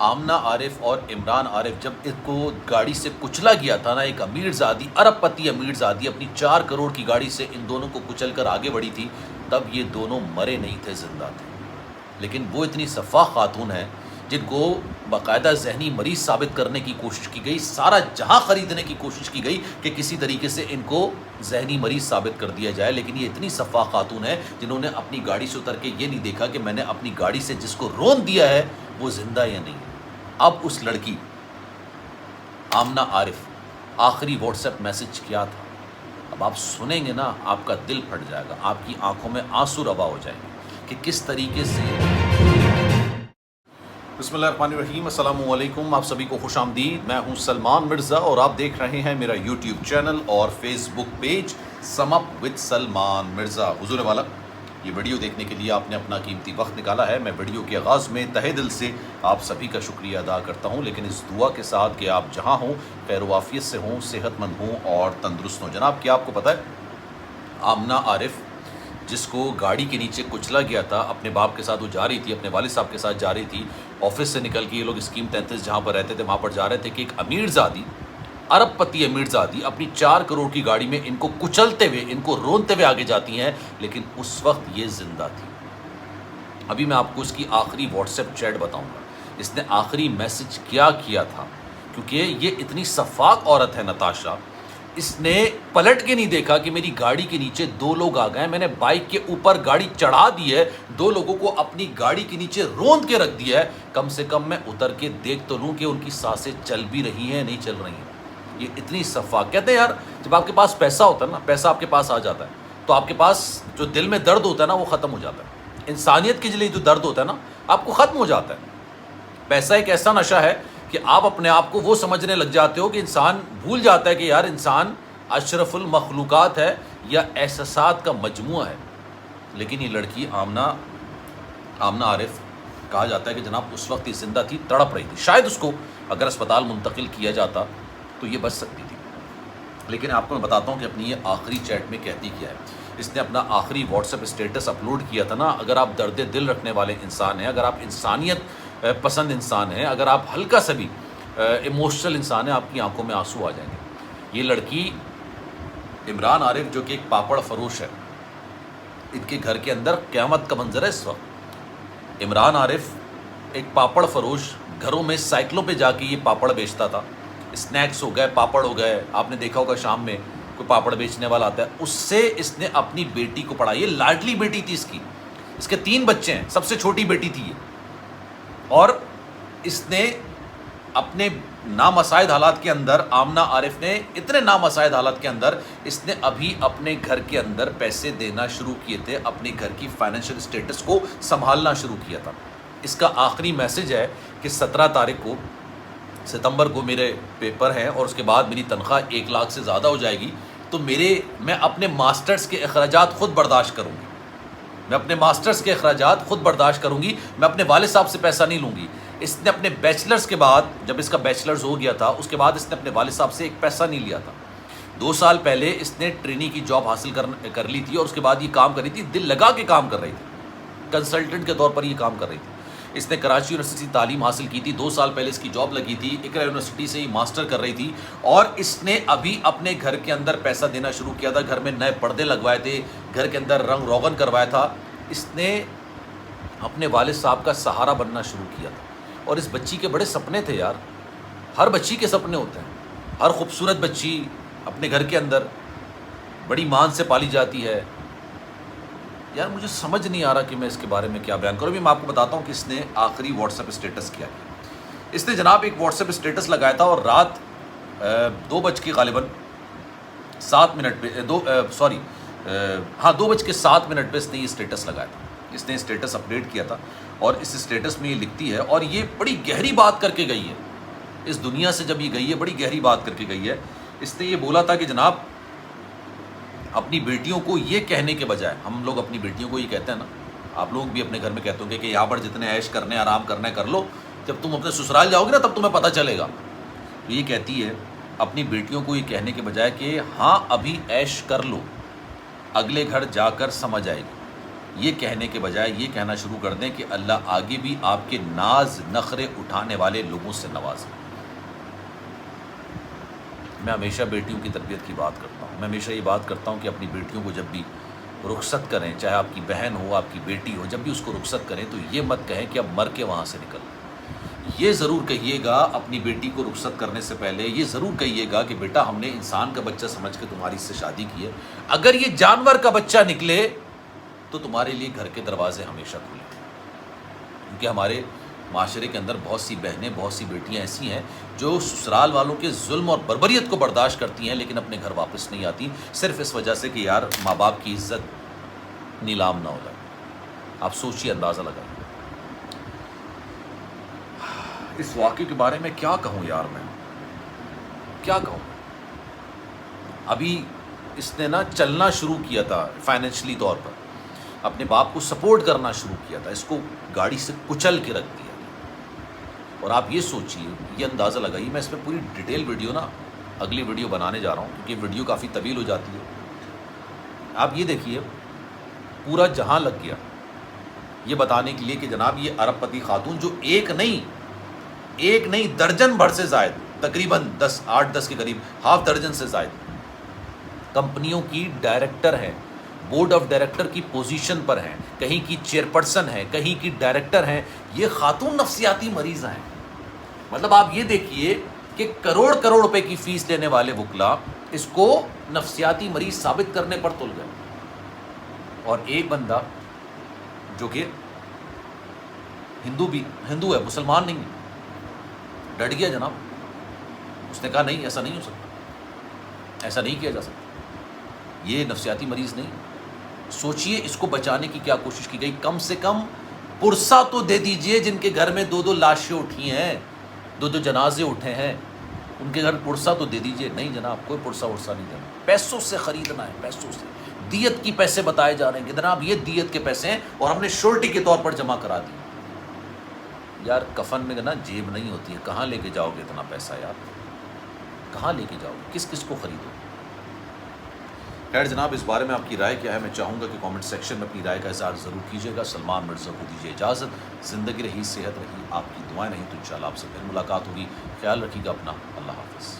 آمنہ عارف اور عمران عارف جب ان کو گاڑی سے کچلا گیا تھا نا، ایک امیر زادی، ارب پتی امیر زادی اپنی 4 کروڑ کی گاڑی سے ان دونوں کو کچل کر آگے بڑھی تھی، تب یہ دونوں مرے نہیں تھے، زندہ تھے۔ لیکن وہ اتنی صفاح خاتون ہیں جن کو باقاعدہ ذہنی مریض ثابت کرنے کی کوشش کی گئی، سارا جہاں خریدنے کی کوشش کی گئی کہ کسی طریقے سے ان کو ذہنی مریض ثابت کر دیا جائے، لیکن یہ اتنی صفاح خاتون ہے جنہوں نے اپنی گاڑی سے اتر کے یہ نہیں دیکھا کہ میں نے اپنی گاڑی سے جس کو رون دیا ہے وہ زندہ یا نہیں ہے۔ اب اس لڑکی آمنہ عارف آخری واٹس ایپ میسج کیا تھا، اب آپ سنیں گے نا آپ کا دل پھٹ جائے گا، آپ کی آنکھوں میں آنسو روا ہو جائیں گے کہ کس طریقے سے۔ بسم اللہ الرحمن الرحیم، السلام علیکم، آپ سبھی کو خوش آمدید۔ میں ہوں سلمان مرزا اور آپ دیکھ رہے ہیں میرا یوٹیوب چینل اور Facebook page sum up with Salman Mirza. حضور والا، یہ ویڈیو دیکھنے کے لیے آپ نے اپنا قیمتی وقت نکالا ہے۔ میں ویڈیو کے آغاز میں تہہ دل سے آپ سبھی کا شکریہ ادا کرتا ہوں، لیکن اس دعا کے ساتھ کہ آپ جہاں ہوں خیر و عافیت سے ہوں، صحت مند ہوں اور تندرست ہوں۔ جناب، کیا آپ کو پتہ ہے آمنہ عارف جس کو گاڑی کے نیچے کچلا گیا تھا، اپنے باپ کے ساتھ وہ جا رہی تھی، اپنے والد صاحب کے ساتھ جا رہی تھی، آفس سے نکل کے یہ لوگ اسکیم 33 جہاں پر رہتے تھے وہاں پر جا رہے تھے کہ ایک امیر زادی، ارب پتی امیر زادی اپنی 4 کروڑ کی گاڑی میں ان کو کچلتے ہوئے، ان کو رونتے ہوئے آگے جاتی ہیں، لیکن اس وقت یہ زندہ تھی۔ ابھی میں آپ کو اس کی آخری واٹس ایپ چیٹ بتاؤں گا، اس نے آخری میسج کیا کیا تھا، کیونکہ یہ اتنی شفاق عورت ہے نتاشا، اس نے پلٹ کے نہیں دیکھا کہ میری گاڑی کے نیچے 2 لوگ آ گئے، میں نے بائک کے اوپر گاڑی چڑھا دی ہے، 2 لوگوں کو اپنی گاڑی کے نیچے روند کے رکھ دیا ہے، کم سے کم میں اتر کے دیکھ تو لوں کہ ان کی سانسیں چل بھی رہی ہیں نہیں چل رہی ہیں۔ یہ اتنی شفاق، کہتے ہیں یار جب آپ کے پاس پیسہ ہوتا ہے نا، پیسہ آپ کے پاس آ جاتا ہے تو آپ کے پاس جو دل میں درد ہوتا ہے نا وہ ختم ہو جاتا ہے، انسانیت کے لیے جو درد ہوتا ہے نا آپ کو ختم ہو جاتا ہے۔ پیسہ ایک ایسا نشہ ہے کہ آپ اپنے آپ کو وہ سمجھنے لگ جاتے ہو کہ انسان بھول جاتا ہے کہ یار انسان اشرف المخلوقات ہے یا احساسات کا مجموعہ ہے۔ لیکن یہ لڑکی آمنہ عارف، کہا جاتا ہے کہ جناب اس وقت یہ زندہ تھی، تڑپ رہی تھی، شاید اس کو اگر اسپتال منتقل کیا جاتا تو یہ بچ سکتی تھی۔ لیکن آپ کو میں بتاتا ہوں کہ اپنی یہ آخری چیٹ میں کہتی کیا ہے۔ اس نے اپنا آخری واٹس ایپ اسٹیٹس اپلوڈ کیا تھا نا، اگر آپ درد دل رکھنے والے انسان ہیں، اگر آپ انسانیت پسند انسان ہیں، اگر آپ ہلکا سا بھی ایموشنل انسان ہیں، آپ کی آنکھوں میں آنسو آ جائیں گے۔ یہ لڑکی عمران عارف جو کہ ایک پاپڑ فروش ہے، ان کے گھر کے اندر قیامت کا منظر ہے اس وقت۔ عمران عارف ایک پاپڑ فروش، گھروں میں سائیکلوں پہ جا کے یہ پاپڑ بیچتا تھا، اسنیکس ہو گئے، پاپڑ ہو گئے، آپ نے دیکھا ہوگا شام میں کوئی پاپڑ بیچنے والا آتا ہے، اس سے اس نے اپنی بیٹی کو پڑھایا۔ یہ لاڈلی بیٹی تھی اس کی، اس کے 3 بچے ہیں، سب سے چھوٹی بیٹی تھی یہ، اور اس نے اپنے نامساعد حالات کے اندر، آمنہ عارف نے اتنے نامساعد حالات کے اندر اس نے ابھی اپنے گھر کے اندر پیسے دینا شروع کیے تھے، اپنے گھر کی فائنینشیل اسٹیٹس کو سنبھالنا شروع کیا تھا۔ اس کا آخری میسج ہے کہ 17 تاریخ کو ستمبر کو میرے پیپر ہیں اور اس کے بعد میری تنخواہ 1 لاکھ سے زیادہ ہو جائے گی تو میں اپنے ماسٹرز کے اخراجات خود برداشت کروں گی، میں اپنے ماسٹرز کے اخراجات خود برداشت کروں گی، میں اپنے والد صاحب سے پیسہ نہیں لوں گی۔ اس نے اپنے بیچلرز کے بعد، جب اس کا بیچلرز ہو گیا تھا اس کے بعد اس نے اپنے والد صاحب سے ایک پیسہ نہیں لیا تھا۔ 2 سال پہلے اس نے ٹرینی کی جاب حاصل کر لی تھی اور اس کے بعد یہ کام کر رہی تھی، دل لگا کے کام کر رہی تھی، کنسلٹنٹ کے طور پر یہ کام کر رہی تھی۔ اس نے کراچی یونیورسٹی سے تعلیم حاصل کی تھی، 2 سال پہلے اس کی جاب لگی تھی، اقرا یونیورسٹی سے ہی ماسٹر کر رہی تھی، اور اس نے ابھی اپنے گھر کے اندر پیسہ دینا شروع کیا تھا، گھر میں نئے پردے لگوائے تھے، گھر کے اندر رنگ روغن کروایا تھا، اس نے اپنے والد صاحب کا سہارا بننا شروع کیا تھا۔ اور اس بچی کے بڑے سپنے تھے یار، ہر بچی کے سپنے ہوتے ہیں، ہر خوبصورت بچی اپنے گھر کے اندر بڑی مان سے پالی جاتی ہے۔ یار مجھے سمجھ نہیں آ رہا کہ میں اس کے بارے میں کیا بیان کروں۔ بھی میں آپ کو بتاتا ہوں کہ اس نے آخری واٹس ایپ اسٹیٹس کیا ہے۔ اس نے جناب ایک واٹس ایپ اسٹیٹس لگایا تھا اور رات 2 بج کے غالباً 7 منٹ پہ 2 بج کے 7 منٹ پہ اس نے یہ اسٹیٹس لگایا تھا۔ اس نے اسٹیٹس اپڈیٹ کیا تھا اور اس اسٹیٹس میں یہ لکھتی ہے، اور یہ بڑی گہری بات کر کے گئی ہے، اس دنیا سے جب یہ گئی ہے بڑی گہری بات کر کے گئی ہے۔ اس نے یہ بولا تھا کہ جناب اپنی بیٹیوں کو یہ کہنے کے بجائے، ہم لوگ اپنی بیٹیوں کو یہ کہتے ہیں نا، آپ لوگ بھی اپنے گھر میں کہتے ہوں گے کہ یہاں پر جتنے عیش کرنے آرام کرنے کر لو، جب تم اپنے سسرال جاؤ گے نا تب تمہیں پتہ چلے گا۔ یہ کہتی ہے اپنی بیٹیوں کو یہ کہنے کے بجائے کہ ہاں ابھی عیش کر لو، اگلے گھر جا کر سمجھ آئے گی۔ یہ کہنے کے بجائے یہ کہنا شروع کر دیں کہ اللہ آگے بھی آپ کے ناز نخرے اٹھانے والے لوگوں سے نوازے۔ میں ہمیشہ بیٹیوں کی تربیت کی بات کرتا ہوں، میں ہمیشہ یہ بات کرتا ہوں کہ اپنی بیٹیوں کو جب بھی رخصت کریں، چاہے آپ کی بہن ہو، آپ کی بیٹی ہو، جب بھی اس کو رخصت کریں تو یہ مت کہیں کہ اب مر کے وہاں سے نکل۔ یہ ضرور کہیے گا اپنی بیٹی کو رخصت کرنے سے پہلے، یہ ضرور کہیے گا کہ بیٹا ہم نے انسان کا بچہ سمجھ کے تمہاری سے شادی کی ہے، اگر یہ جانور کا بچہ نکلے تو تمہارے لیے گھر کے دروازے ہمیشہ کھلے۔ کیونکہ ہمارے معاشرے کے اندر بہت سی بہنیں، بہت سی بیٹیاں ایسی ہیں جو سسرال والوں کے ظلم اور بربریت کو برداشت کرتی ہیں لیکن اپنے گھر واپس نہیں آتی، صرف اس وجہ سے کہ یار ماں باپ کی عزت نیلام نہ ہو جائے۔ آپ سوچیے، اندازہ لگائیں۔ اس واقعے کے بارے میں کیا کہوں یار، میں کیا کہوں۔ ابھی اس نے نا چلنا شروع کیا تھا فائنینشلی طور پر، اپنے باپ کو سپورٹ کرنا شروع کیا تھا، اس کو گاڑی سے کچل کے رکھ دیا۔ اور آپ یہ سوچیے، یہ اندازہ لگائیے، میں اس پہ پوری ڈیٹیل ویڈیو نا اگلی ویڈیو بنانے جا رہا ہوں کیونکہ ویڈیو کافی طویل ہو جاتی ہے۔ آپ یہ دیکھیے، پورا جہاں لگ گیا یہ بتانے کے لیے کہ جناب یہ ارب پتی خاتون جو ایک نہیں درجن بھر سے زائد، تقریباً 8-10 کے قریب، ہاف درجن سے زائد کمپنیوں کی ڈائریکٹر ہیں، بورڈ آف ڈائریکٹر کی پوزیشن پر ہیں، کہیں کی چیئرپرسن ہیں، کہیں کی ڈائریکٹر ہیں، یہ خاتون نفسیاتی مریض ہیں۔ مطلب آپ یہ دیکھیے کہ کروڑ روپے کی فیس لینے والے وکلا اس کو نفسیاتی مریض ثابت کرنے پر تل گئے، اور ایک بندہ جو کہ ہندو ہے، مسلمان نہیں ہے، ڈٹ گیا جناب۔ اس نے کہا نہیں، ایسا نہیں ہو سکتا، ایسا نہیں کیا جا سکتا، یہ نفسیاتی مریض نہیں۔ سوچئے اس کو بچانے کی کیا کوشش کی گئی، کم سے کم پرسہ تو دے دیجئے، جن کے گھر میں 2 لاشیں اٹھی ہیں، 2 جنازے اٹھے ہیں، ان کے گھر پرسہ تو دے دیجئے۔ نہیں جناب، کوئی پرسہ نہیں دینا، پیسوں سے خریدنا ہے، پیسوں سے۔ دیت کی پیسے بتائے جا رہے ہیں کہ جناب یہ دیت کے پیسے ہیں اور ہم نے شورٹی کے طور پر جمع کرا دی۔ یار کفن میں نا جیب نہیں ہوتی ہے، کہاں لے کے جاؤ گے اتنا پیسہ یار، کہاں لے کے جاؤ گے، کس کو خریدو۔ خیر جناب، اس بارے میں آپ کی رائے کیا ہے؟ میں چاہوں گا کہ کامنٹ سیکشن میں اپنی رائے کا اظہار ضرور کیجیے گا۔ سلمان مرزا کو دیجیے اجازت، زندگی رہی، صحت رہی، آپ کی دعائیں رہیں تو انشاءاللہ آپ سے پھر ملاقات ہوگی۔ خیال رکھیے گا اپنا، اللہ حافظ۔